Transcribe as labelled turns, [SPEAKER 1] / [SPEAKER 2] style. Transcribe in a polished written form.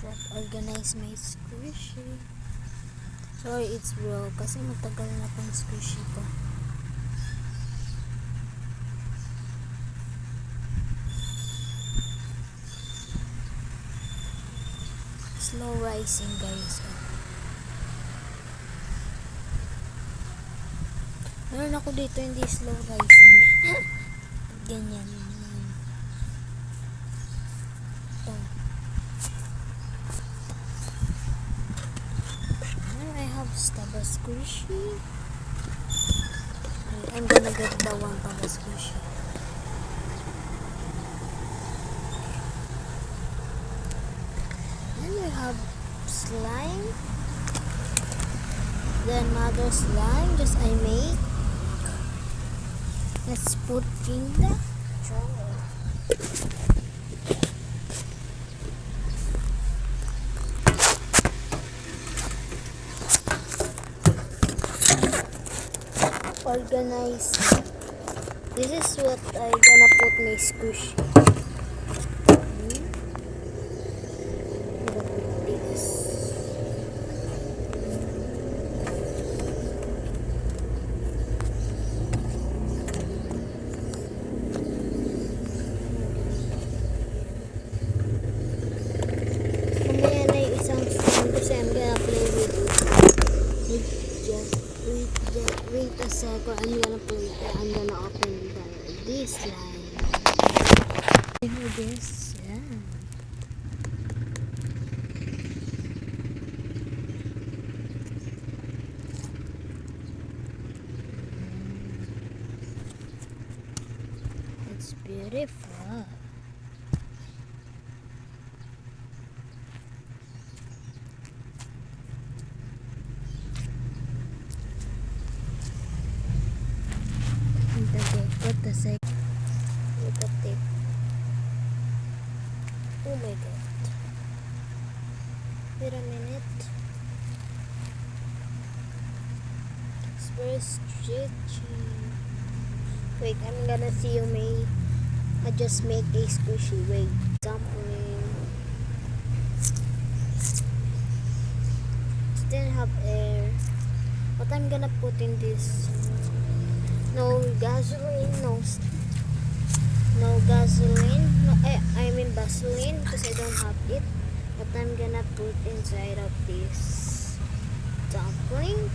[SPEAKER 1] What organize my squishy? Sorry, it's real kasi matagal na pang squishy ko. Slow rising, guys. Meron ako dito hindi slow rising. Ganyan. Ito. Now I have Staba Squishy. I'm gonna get the one Staba Squishy. Then we have slime. Then another slime just I made. Let's put in the jar. Organize. This is what I gonna put my squishy. Wait a second, I'm gonna play it. I'm gonna open this line. This, yeah. It's beautiful. What the heck? Look at it. Oh my god. Wait a minute. It's very stretchy. Wait, I'm gonna see you may I just make a squishy. Wait. Dumpling. Still have air. What I'm gonna put in this? No gasoline, no gasoline, no, I mean Vaseline because I don't have it, but I'm gonna put inside of this dumpling.